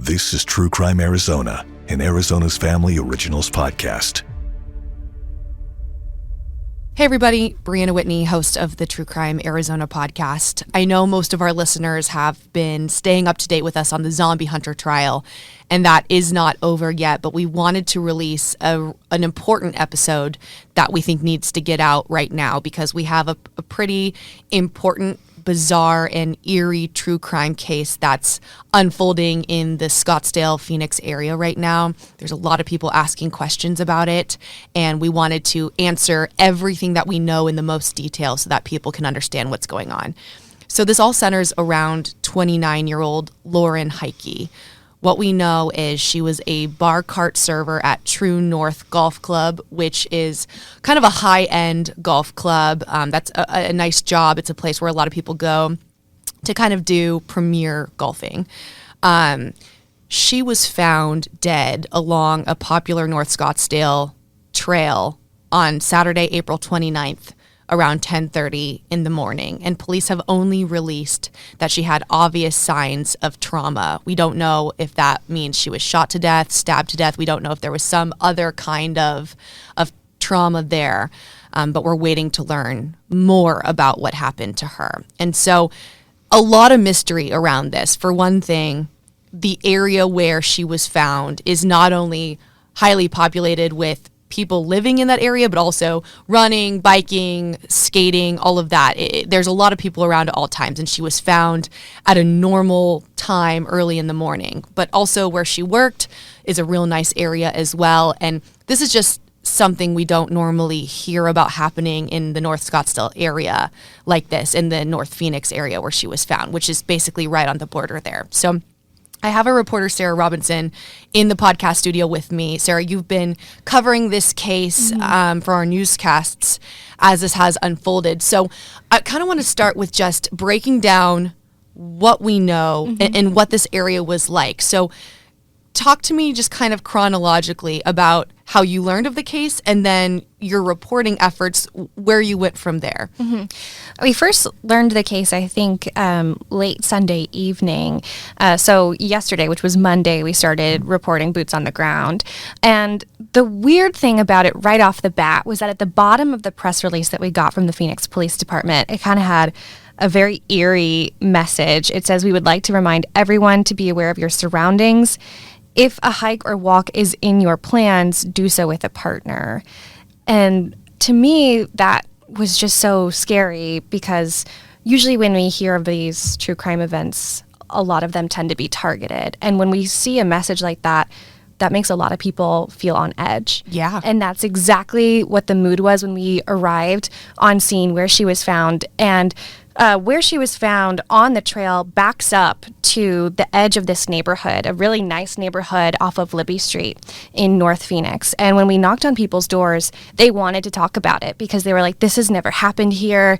This is True Crime Arizona, an Arizona's Family Originals podcast. Hey everybody, Brianna Whitney, host of the True Crime Arizona podcast. I know most of our listeners have been staying up to date with us on the zombie hunter trial, and that is not over yet, but we wanted to release an important episode that we think needs to get out right now because we have a pretty important, bizarre, and eerie true crime case that's unfolding in the Scottsdale, Phoenix area right now. There's a lot of people asking questions about it, and we wanted to answer everything that we know in the most detail so that people can understand what's going on. So this all centers around 29-year-old Lauren Heike. What we know is she was a bar cart server at True North Golf Club, which is kind of a high-end golf club. That's a nice job. It's a place where a lot of people go to kind of do premier golfing. She was found dead along a popular North Scottsdale trail on Saturday, April 29th, around 10:30 in the morning, and police have only released that she had obvious signs of trauma. We don't know if that means she was shot to death, stabbed to death. We don't know if there was some other kind of trauma there, but we're waiting to learn more about what happened to her. And so a lot of mystery around this. For one thing, the area where she was found is not only highly populated with people living in that area, but also running, biking, skating, all of that. There's a lot of people around at all times, and she was found at a normal time early in the morning. But also where she worked is a real nice area as well. And this is just something we don't normally hear about happening in the North Scottsdale area like this, in the North Phoenix area where she was found, which is basically right on the border there. So I have a reporter, Sarah Robinson, in the podcast studio with me. Sarah, you've been covering this case for our newscasts as this has unfolded. So I kind of want to start with just breaking down what we know and what this area was like. So talk to me just kind of chronologically about how you learned of the case and then your reporting efforts, where you went from there. We first learned the case, I think, late Sunday evening. So yesterday, which was Monday, we started reporting boots on the ground. And the weird thing about it right off the bat was that at the bottom of the press release that we got from the Phoenix Police Department, it kind of had a very eerie message. It says, "We would like to remind everyone to be aware of your surroundings. If a hike or walk is in your plans, do so with a partner." And to me, that was just so scary because usually when we hear of these true crime events, a lot of them tend to be targeted. And when we see a message like that, that makes a lot of people feel on edge. Yeah. And that's exactly what the mood was when we arrived on scene where she was found. And where she was found on the trail backs up to the edge of this neighborhood, a really nice neighborhood off of Libby Street in North Phoenix. And when we knocked on people's doors, they wanted to talk about it because they were like, this has never happened here.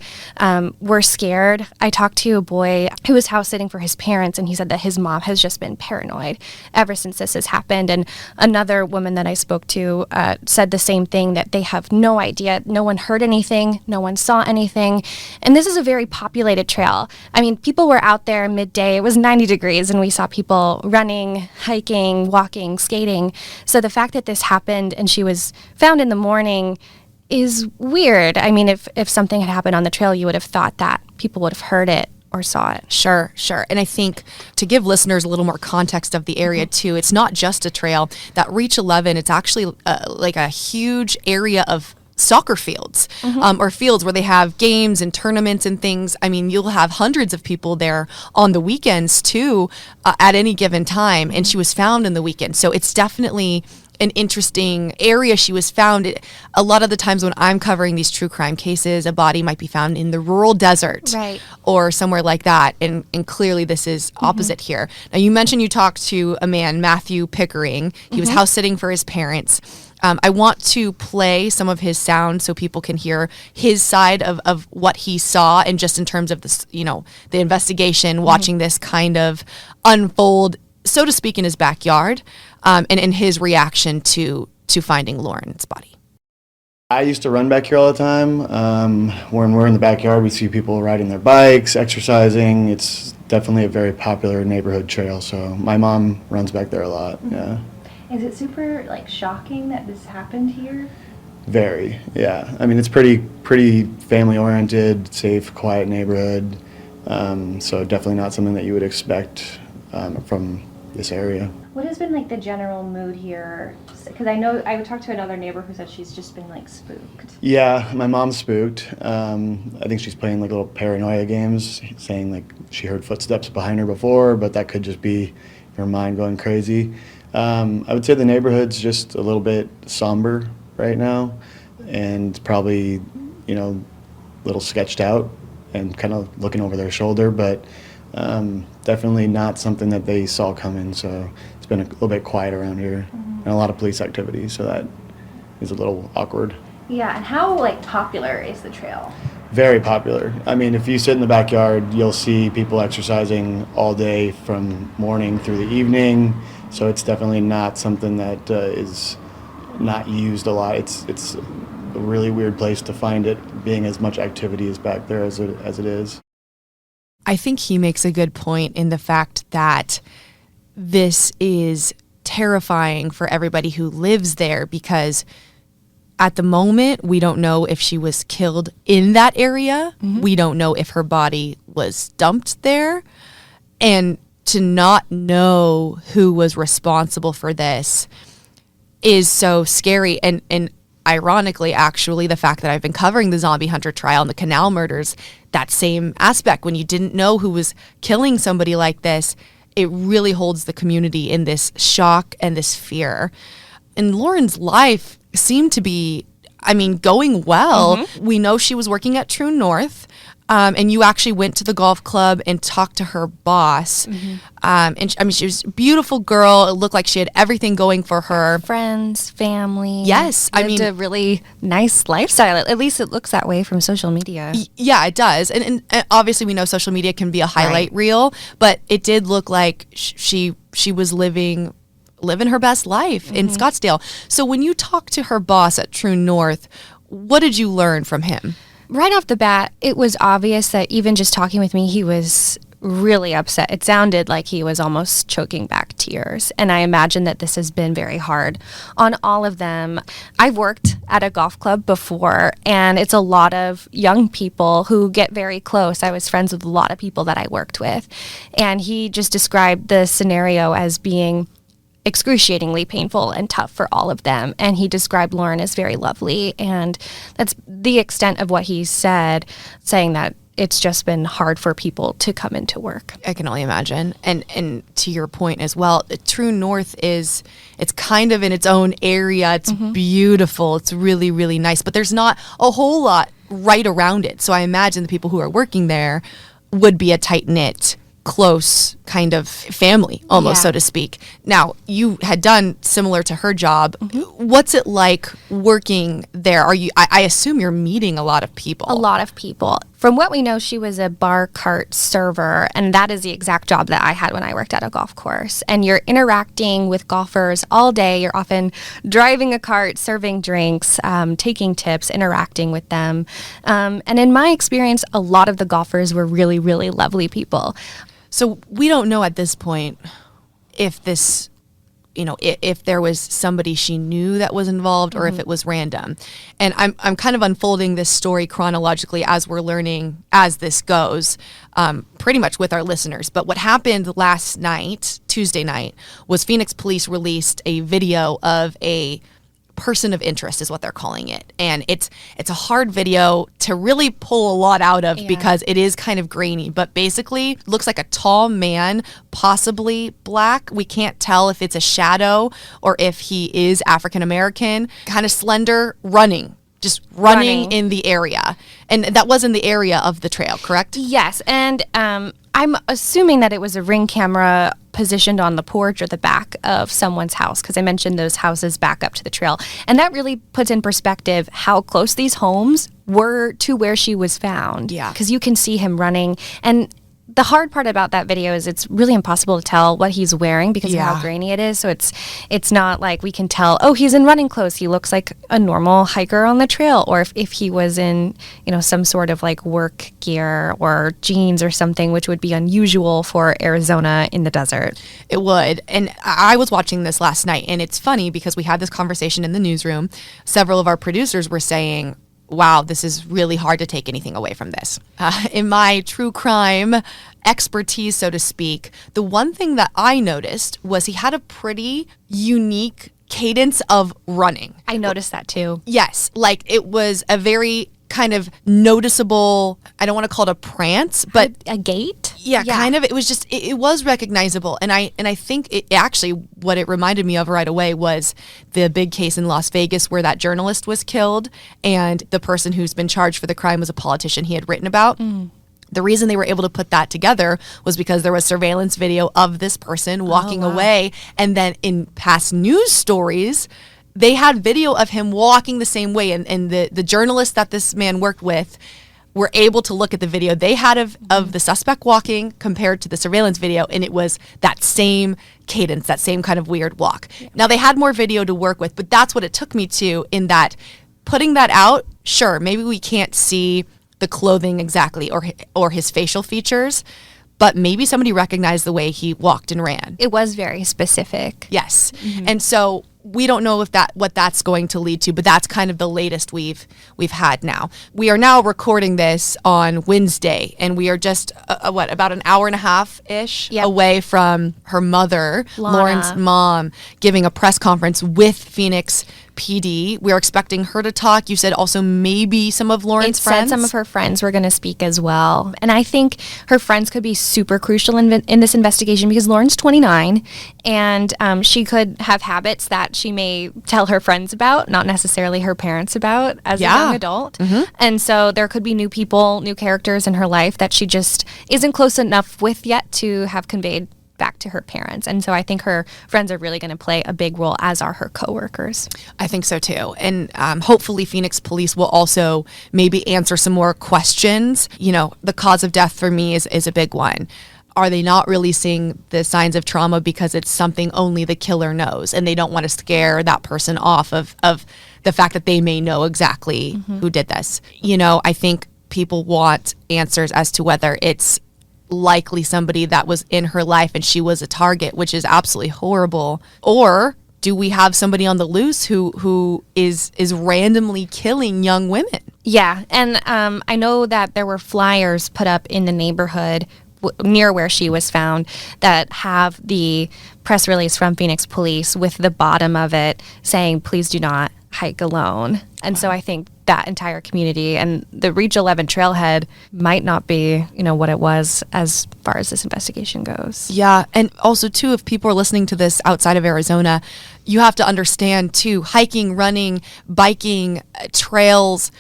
We're scared. I talked to a boy who was house sitting for his parents, and he said that his mom has just been paranoid ever since this has happened. And another woman that I spoke to said the same thing, that they have no idea. No one heard anything. No one saw anything. And this is a very populated trail. I mean, people were out there midday. It was 90 degrees, and we saw people running, hiking, walking, skating. So the fact that this happened and she was found in the morning is weird. I mean, if something had happened on the trail, you would have thought that people would have heard it or saw it. Sure. And I think to give listeners a little more context of the area too, it's not just a trail. That Reach 11, it's actually like a huge area of soccer fields or fields where they have games and tournaments and things. I mean, you'll have hundreds of people there on the weekends too at any given time. And she was found in the weekend. So it's definitely an interesting area she was found. A lot of the times when I'm covering these true crime cases, a body might be found in the rural desert or somewhere like that. And clearly this is opposite here. Now, you mentioned you talked to a man, Matthew Pickering. He was house sitting for his parents. I want to play some of his sound so people can hear his side of what he saw, and just in terms of this, the investigation, watching this kind of unfold, so to speak, in his backyard, and his reaction to finding Lauren's body. I used to run back here all the time. When we're in the backyard, we see people riding their bikes, exercising. It's definitely a very popular neighborhood trail, so my mom runs back there a lot, yeah. Is it super, like, shocking that this happened here? Very, yeah. I mean, it's pretty family-oriented, safe, quiet neighborhood, so definitely not something that you would expect from this area. What has been, like, the general mood here? Because I know I talked to another neighbor who said she's just been, like, spooked. Yeah, my mom's spooked. I think she's playing like little paranoia games, saying like she heard footsteps behind her before, but that could just be her mind going crazy. I would say the neighborhood's just a little bit somber right now, and probably, a little sketched out and kind of looking over their shoulder, but definitely not something that they saw coming. So it's been a little bit quiet around here, and a lot of police activity, so that is a little awkward. Yeah, and how, like, popular is the trail? Very popular. I mean, if you sit in the backyard, you'll see people exercising all day from morning through the evening, so it's definitely not something that is not used a lot. It's a really weird place to find it, being as much activity is back there as it is. I think he makes a good point in the fact that this is terrifying for everybody who lives there, because at the moment, we don't know if she was killed in that area. Mm-hmm. We don't know if her body was dumped there. And to not know who was responsible for this is so scary. And ironically, actually, the fact that I've been covering the zombie hunter trial and the canal murders, that same aspect, when you didn't know who was killing somebody like this, it really holds the community in this shock and this fear. And Lauren's life seemed to be, going well. Mm-hmm. We know she was working at True North, and you actually went to the golf club and talked to her boss. Mm-hmm. She was a beautiful girl. It looked like she had everything going for her. Friends, family. Yes. Lived a really nice lifestyle. At least it looks that way from social media. Yeah, it does. And obviously we know social media can be a highlight reel, but it did look like she was living her best life in Scottsdale. So when you talked to her boss at True North, what did you learn from him? Right off the bat, it was obvious that even just talking with me, he was really upset. It sounded like he was almost choking back tears. And I imagine that this has been very hard on all of them. I've worked at a golf club before, and it's a lot of young people who get very close. I was friends with a lot of people that I worked with. And he just described the scenario as being excruciatingly painful and tough for all of them. And he described Lauren as very lovely. And that's the extent of what he said, saying that it's just been hard for people to come into work. I can only imagine. And to your point as well, True North it's kind of in its own area. It's beautiful. It's really, really nice. But there's not a whole lot right around it. So I imagine the people who are working there would be a tight-knit, close kind of family, almost, so to speak. Now, you had done similar to her job. What's it like working there? I assume you're meeting a lot of people. A lot of people. From what we know, she was a bar cart server, and that is the exact job that I had when I worked at a golf course. And you're interacting with golfers all day. You're often driving a cart, serving drinks, taking tips, interacting with them. And in my experience, a lot of the golfers were really, really lovely people. So we don't know at this point if this, if there was somebody she knew that was involved or if it was random. And I'm kind of unfolding this story chronologically as we're learning as this goes, pretty much with our listeners. But what happened last night, Tuesday night, was Phoenix police released a video of a person of interest is what they're calling it. And it's a hard video to really pull a lot out of because it is kind of grainy, but basically looks like a tall man, possibly black. We can't tell if it's a shadow or if he is African American, kind of slender, running in the area. And that was in the area of the trail, correct? Yes. And I'm assuming that it was a Ring camera positioned on the porch or the back of someone's house, because I mentioned those houses back up to the trail. And that really puts in perspective how close these homes were to where she was found. Yeah. Because you can see him running. And the hard part about that video is it's really impossible to tell what he's wearing because of how grainy it is. So it's not like we can tell, oh, he's in running clothes. He looks like a normal hiker on the trail. Or if he was in, some sort of like work gear or jeans or something, which would be unusual for Arizona in the desert. It would. And I was watching this last night, and it's funny because we had this conversation in the newsroom. Several of our producers were saying, wow, this is really hard to take anything away from this. In my true crime expertise, so to speak, the one thing that I noticed was he had a pretty unique cadence of running. I noticed that too. Yes, like it was a very kind of noticeable, I don't want to call it a prance, but a gait? Yeah, kind of. It was just, it was recognizable. And I think it actually, what it reminded me of right away was the big case in Las Vegas where that journalist was killed and the person who's been charged for the crime was a politician he had written about. The reason they were able to put that together was because there was surveillance video of this person walking away. And then in past news stories, they had video of him walking the same way. And the journalist that this man worked with were able to look at the video they had of the suspect walking compared to the surveillance video, and it was that same cadence, that same kind of weird walk. Yeah. Now, they had more video to work with, but that's what it took me to, in that putting that out, sure, maybe we can't see the clothing exactly or his facial features, but maybe somebody recognized the way he walked and ran. It was very specific. Yes. And so we don't know what that's going to lead to, but that's kind of the latest we've had now. We are now recording this on Wednesday, and we are just about an hour and a half-ish away from her mother, Lauren's mom, giving a press conference with Phoenix PD. We're expecting her to talk. You said also maybe some of Lauren's friends. Said some of her friends were going to speak as well. And I think her friends could be super crucial in this investigation because Lauren's 29 and she could have habits that she may tell her friends about, not necessarily her parents about as a young adult. And so there could be new people, new characters in her life that she just isn't close enough with yet to have conveyed back to her parents. And so I think her friends are really going to play a big role, as are her coworkers. I think so too. And hopefully Phoenix police will also maybe answer some more questions. The cause of death for me is a big one. Are they not releasing the signs of trauma because it's something only the killer knows and they don't want to scare that person off of the fact that they may know exactly who did this? I think people want answers as to whether it's likely somebody that was in her life and she was a target, which is absolutely horrible, or do we have somebody on the loose who is randomly killing young women? Yeah, and I know that there were flyers put up in the neighborhood near where she was found that have the press release from Phoenix police with the bottom of it saying, please do not hike alone. And so I think that entire community and the Reach 11 trailhead might not be, what it was as far as this investigation goes. Yeah. And also, too, if people are listening to this outside of Arizona, you have to understand, too, hiking, running, biking, trails,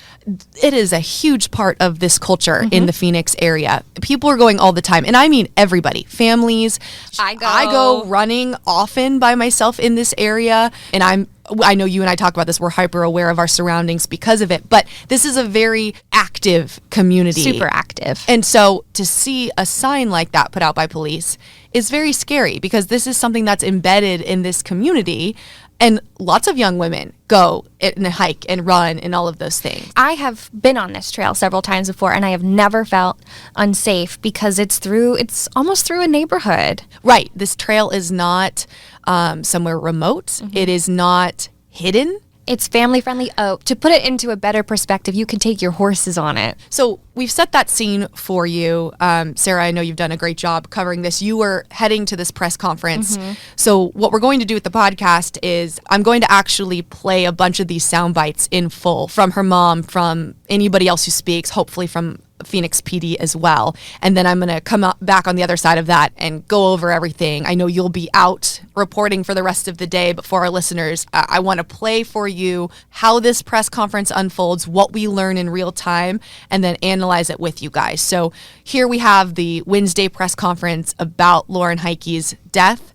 it is a huge part of this culture in the Phoenix area. People are going all the time. And I mean everybody, families. I go running often by myself in this area. And I know you and I talk about this. We're hyper aware of our surroundings because of it. But this is a very active community. Super active. And so to see a sign like that put out by police is very scary because this is something that's embedded in this community. And lots of young women go and hike and run and all of those things. I have been on this trail several times before, and I have never felt unsafe because it's almost through a neighborhood. Right. This trail is not somewhere remote. It is not hidden. It's family friendly. Oh, to put it into a better perspective, you can take your horses on it. So we've set that scene for you. Sarah, I know you've done a great job covering this. You were heading to this press conference. So what we're going to do with the podcast is I'm going to actually play a bunch of these sound bites in full from her mom, from anybody else who speaks, hopefully from Phoenix PD as well. And then I'm going to come back on the other side of that and go over everything. I know you'll be out reporting for the rest of the day, but for our listeners, I want to play for you how this press conference unfolds, what we learn in real time, and then analyze it with you guys. So here we have the Wednesday press conference about Lauren Heike's death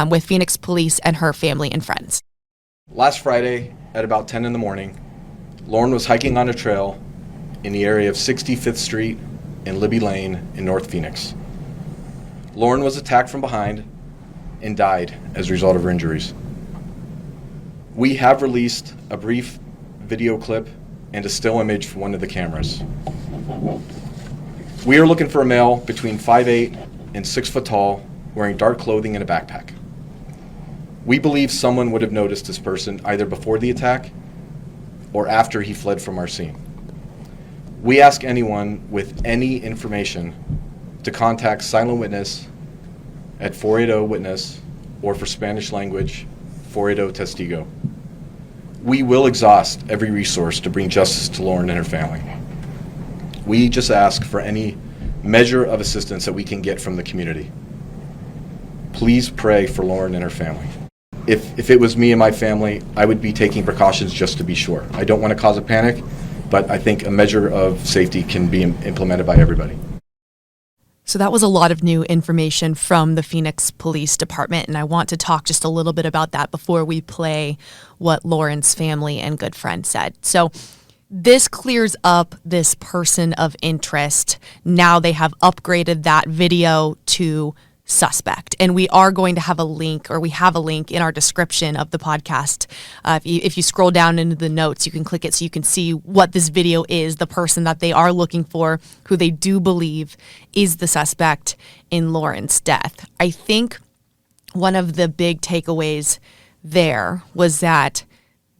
with Phoenix police and her family and friends. Last Friday at about 10 in the morning, Lauren was hiking on a trail in the area of 65th Street and Libby Lane in North Phoenix. Lauren was attacked from behind and died as a result of her injuries. We have released a brief video clip and a still image from one of the cameras. We are looking for a male between 5'8" and 6 foot tall, wearing dark clothing and a backpack. We believe someone would have noticed this person either before the attack or after he fled from our scene. We ask anyone with any information to contact Silent Witness at 480-WITNESS or for Spanish language, 480-TESTIGO. We will exhaust every resource to bring justice to Lauren and her family. We just ask for any measure of assistance that we can get from the community. Please pray for Lauren and her family. If it was me and my family, I would be taking precautions just to be sure. I don't want to cause a panic, but I think a measure of safety can be implemented by everybody. So that was a lot of new information from the Phoenix Police Department, and I want to talk just a little bit about that before we play what Lauren's family and good friend said. So this clears up this person of interest. Now they have upgraded that video to suspect. And we are going to have a link, or we have a link in our description of the podcast. If you scroll down into the notes, you can click it so you can see what this video is, the person that they are looking for, who they do believe is the suspect in Lauren's death. I think one of the big takeaways there was that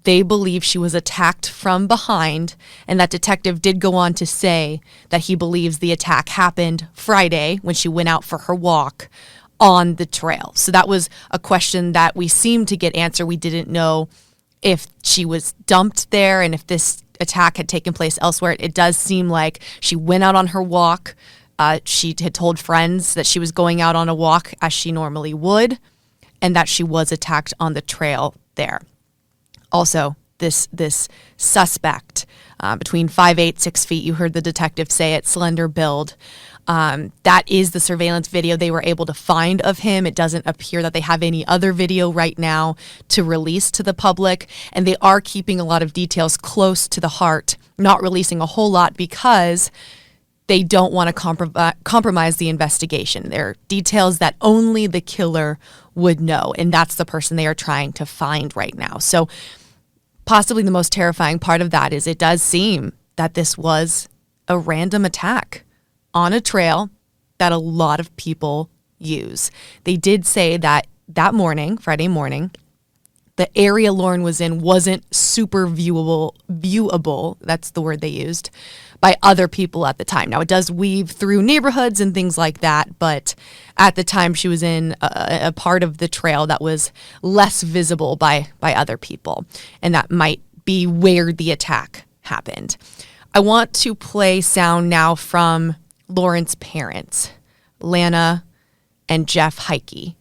they believe she was attacked from behind, and that detective did go on to say that he believes the attack happened Friday when she went out for her walk on the trail. So that was a question that we seemed to get answered. We didn't know if she was dumped there and if this attack had taken place elsewhere. It does seem like she went out on her walk. She had told friends that she was going out on a walk as she normally would, and that she was attacked on the trail there. Also, this suspect, between 5'8", 6 feet, you heard the detective say it, slender build. That is the surveillance video they were able to find of him. It doesn't appear that they have any other video right now to release to the public, and they are keeping a lot of details close to the heart, not releasing a whole lot because they don't want to compromise the investigation. They're details that only the killer would know, and that's the person they are trying to find right now. So possibly the most terrifying part of that is it does seem that this was a random attack on a trail that a lot of people use. They did say that morning, Friday morning, the area Lauren was in wasn't super viewable, that's the word they used, by other people at the time. Now, it does weave through neighborhoods and things like that, but at the time she was in a part of the trail that was less visible by other people, and that might be where the attack happened. I want to play sound now from Lauren's parents, Lana and Jeff Heike.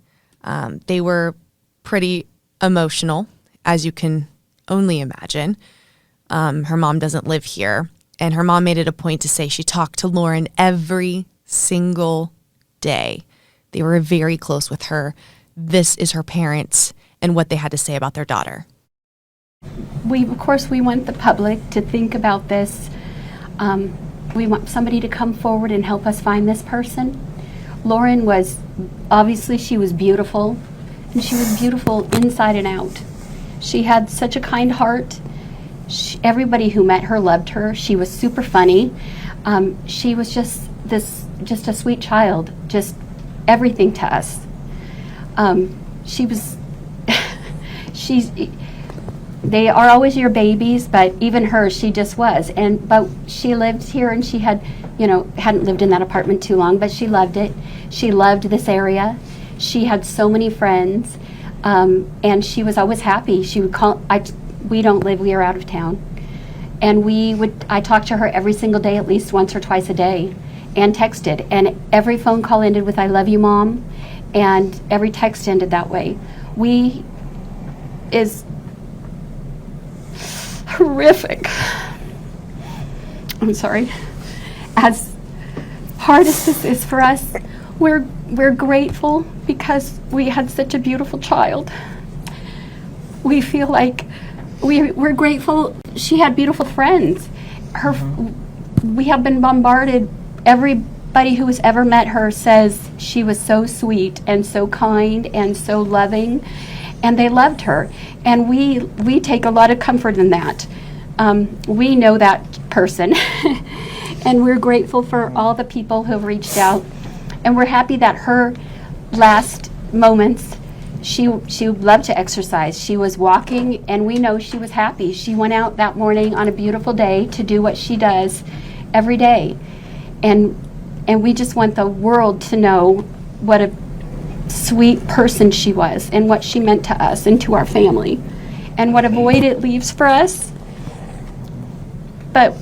They were pretty emotional, as you can only imagine. Her mom doesn't live here, and her mom made it a point to say she talked to Lauren every single day. They were very close with her. This is her parents and what they had to say about their daughter. Of course, we want the public to think about this. We want somebody to come forward and help us find this person. Lauren was, obviously she was beautiful, and she was beautiful inside and out. She had such a kind heart. Everybody who met her loved her. She was super funny. She was just a sweet child, just everything to us. They are always your babies, but even her, she just was. But she lived here, and she hadn't lived in that apartment too long, but she loved it. She loved this area. She had so many friends, and she was always happy. She would call. We are out of town, and I talked to her every single day, at least once or twice a day, and texted. And every phone call ended with "I love you, Mom," and every text ended that way. Is horrific. I'm sorry. As hard as this is for us, we're grateful because we had such a beautiful child. We feel like we're grateful she had beautiful friends. We have been bombarded every Anybody who has ever met her says she was so sweet and so kind and so loving, and they loved her. And we take a lot of comfort in that. We know that person, and we're grateful for all the people who have reached out. And we're happy that her last moments, she loved to exercise. She was walking, and we know she was happy. She went out that morning on a beautiful day to do what she does every day. And we just want the world to know what a sweet person she was and what she meant to us and to our family and what a void it leaves for us. But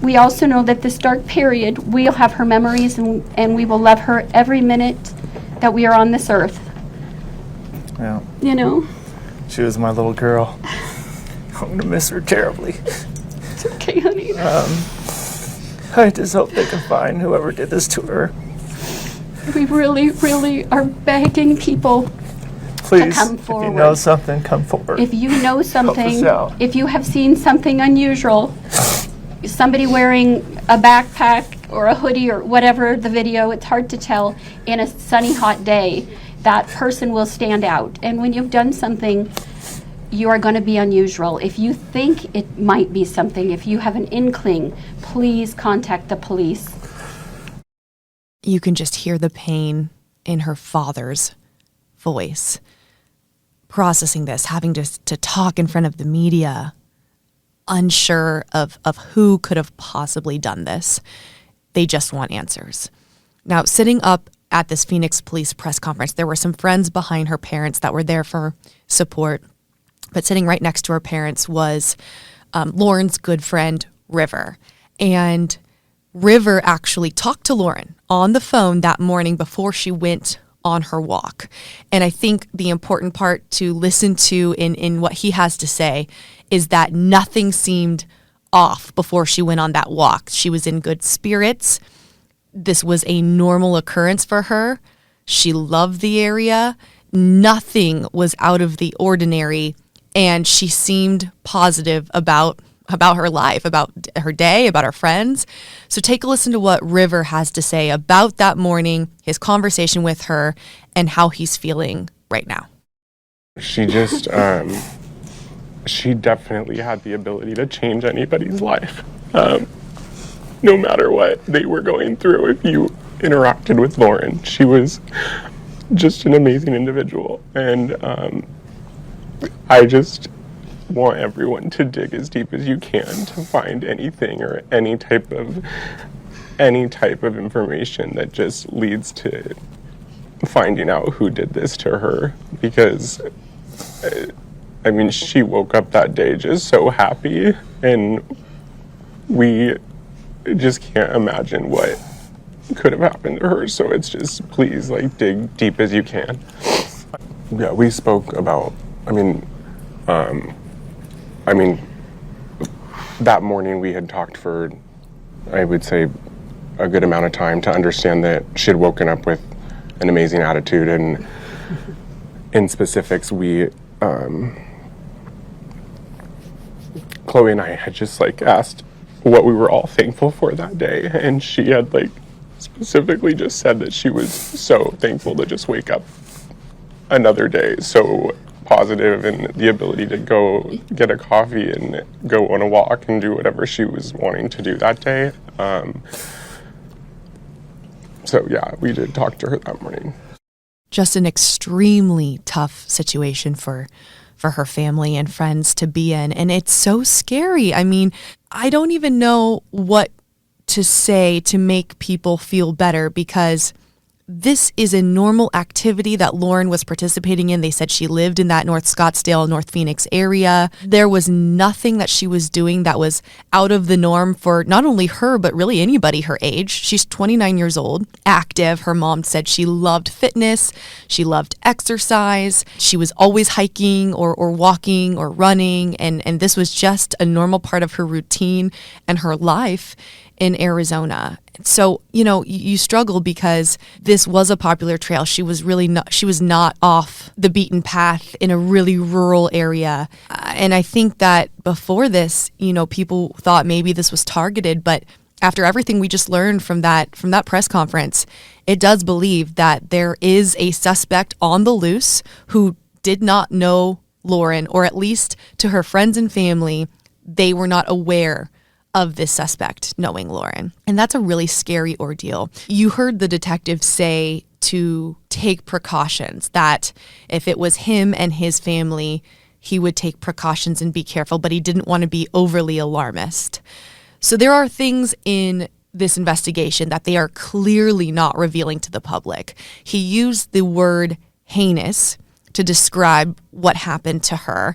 we also know that this dark period, we'll have her memories and we will love her every minute that we are on this earth. Yeah. You know? She was my little girl. I'm going to miss her terribly. It's okay, honey. I just hope they can find whoever did this to her. We really, really are begging people Please, to come if forward. you know something, come forward. If you know something, Help us out. if you have seen something unusual, somebody wearing a backpack or a hoodie or whatever the video, it's hard to tell, in a sunny, hot day, that person will stand out. And when you've done something, you are going to be unusual. If you think it might be something, if you have an inkling, please contact the police. You can just hear the pain in her father's voice. Processing this, having to talk in front of the media, unsure of who could have possibly done this. They just want answers. Now, sitting up at this Phoenix police press conference, there were some friends behind her parents that were there for support. But sitting right next to her parents was Lauren's good friend, River. And River actually talked to Lauren on the phone that morning before she went on her walk. And I think the important part to listen to in what he has to say is that nothing seemed off before she went on that walk. She was in good spirits. This was a normal occurrence for her. She loved the area. Nothing was out of the ordinary. And she seemed positive about her life, about her day, about her friends. So take a listen to what River has to say about that morning, his conversation with her, and how he's feeling right now. She just, she definitely had the ability to change anybody's life. No matter what they were going through, if you interacted with Lauren, she was just an amazing individual. And I just want everyone to dig as deep as you can to find anything or any type of information that just leads to finding out who did this to her. Because I mean, she woke up that day just so happy, and we just can't imagine what could have happened to her. So it's just, please, like, dig deep as you can. Yeah, we spoke about, I mean, that morning we had talked for, I would say, a good amount of time to understand that she had woken up with an amazing attitude. And in specifics, we, Chloe and I had just, like, asked what we were all thankful for that day. And she had, like, specifically just said that she was so thankful to just wake up another day so positive, and the ability to go get a coffee and go on a walk and do whatever she was wanting to do that day. So yeah, we did talk to her that morning. Just an extremely tough situation for her family and friends to be in. And it's so scary. I mean, I don't even know what to say to make people feel better, because this is a normal activity that Lauren was participating in. They said she lived in that North Scottsdale, North Phoenix area. There was nothing that she was doing that was out of the norm for not only her, but really anybody her age. She's 29 years old, active. Her mom said she loved fitness. She loved exercise. She was always hiking or walking or running. And this was just a normal part of her routine and her life in Arizona. So, you know, you struggle because this was a popular trail. She was not off the beaten path in a really rural area. And I think that before this, you know, people thought maybe this was targeted, but after everything we just learned from that press conference, it does believe that there is a suspect on the loose who did not know Lauren, or at least to her friends and family, they were not aware of this suspect knowing Lauren. And that's a really scary ordeal. You heard the detective say to take precautions, that if it was him and his family, he would take precautions and be careful, but he didn't want to be overly alarmist. So there are things in this investigation that they are clearly not revealing to the public. He used the word heinous to describe what happened to her.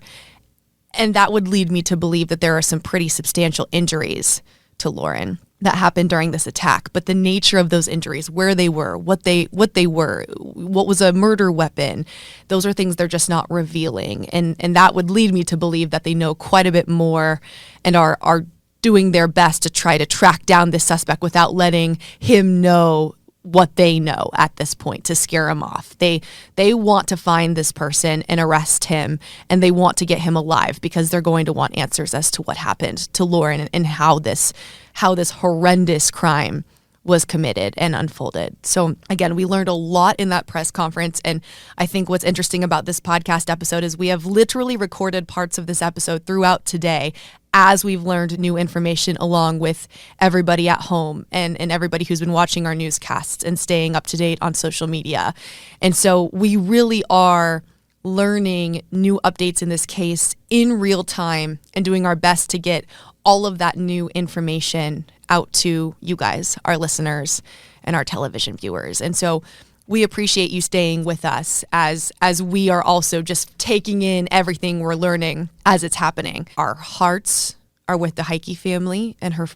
And that would lead me to believe that there are some pretty substantial injuries to Lauren that happened during this attack. But the nature of those injuries, where they were, what was a murder weapon, those are things they're just not revealing. And that would lead me to believe that they know quite a bit more and are doing their best to try to track down this suspect without letting him know what they know at this point to scare him off. They want to find this person and arrest him, and they want to get him alive because they're going to want answers as to what happened to Lauren and how this horrendous crime was committed and unfolded. So again, we learned a lot in that press conference, and I think what's interesting about this podcast episode is we have literally recorded parts of this episode throughout today as we've learned new information, along with everybody at home and everybody who's been watching our newscasts and staying up to date on social media. And so we really are learning new updates in this case in real time and doing our best to get all of that new information out to you guys, our listeners, and our television viewers. And so we appreciate you staying with us as we are also just taking in everything we're learning as it's happening. Our hearts are with the Heike family and her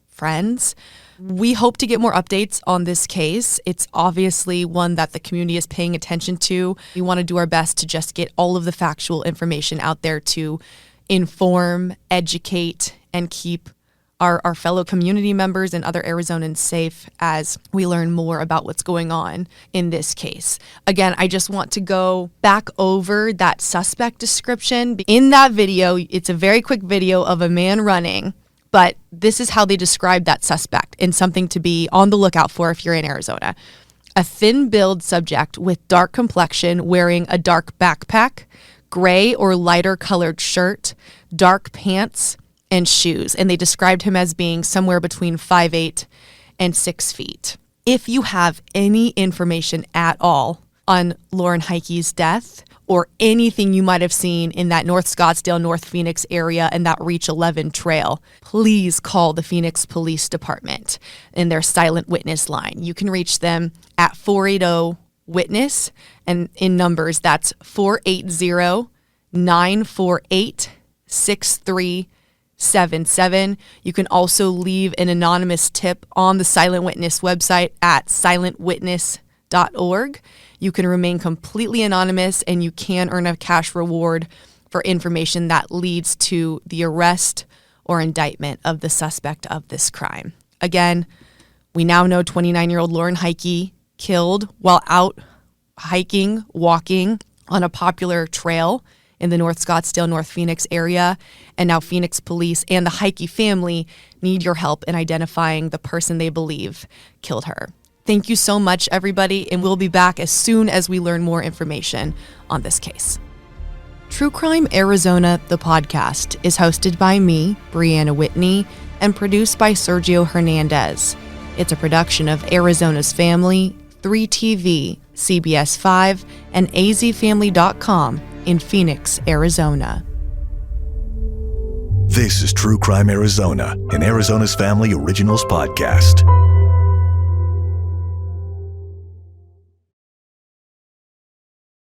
friends. We hope to get more updates on this case. It's obviously one that the community is paying attention to. We want to do our best to just get all of the factual information out there to inform, educate, and keep our fellow community members and other Arizonans safe as we learn more about what's going on in this case. Again, I just want to go back over that suspect description. In that video, it's a very quick video of a man running, but this is how they describe that suspect and something to be on the lookout for if you're in Arizona. A thin-build subject with dark complexion wearing a dark backpack, gray or lighter colored shirt, dark pants, and shoes. And they described him as being somewhere between 5'8" and 6 feet. If you have any information at all on Lauren Heike's death or anything you might have seen in that North Scottsdale, North Phoenix area and that Reach 11 trail, please call the Phoenix Police Department in their silent witness line. You can reach them at 480-WITNESS, and in numbers, that's 480-948-6377. You can also leave an anonymous tip on the Silent Witness website at silentwitness.org. You can remain completely anonymous, and you can earn a cash reward for information that leads to the arrest or indictment of the suspect of this crime. Again, we now know 29-year-old Lauren Heike killed while out hiking, walking on a popular trail in the North Scottsdale, North Phoenix area. And now Phoenix police and the Heike family need your help in identifying the person they believe killed her. Thank you so much, everybody, and we'll be back as soon as we learn more information on this case. True Crime Arizona, the podcast, is hosted by me, Brianna Whitney, and produced by Sergio Hernandez. It's a production of Arizona's Family, 3TV, CBS 5, and azfamily.com in Phoenix, Arizona. This is True Crime Arizona, an Arizona's Family Originals podcast.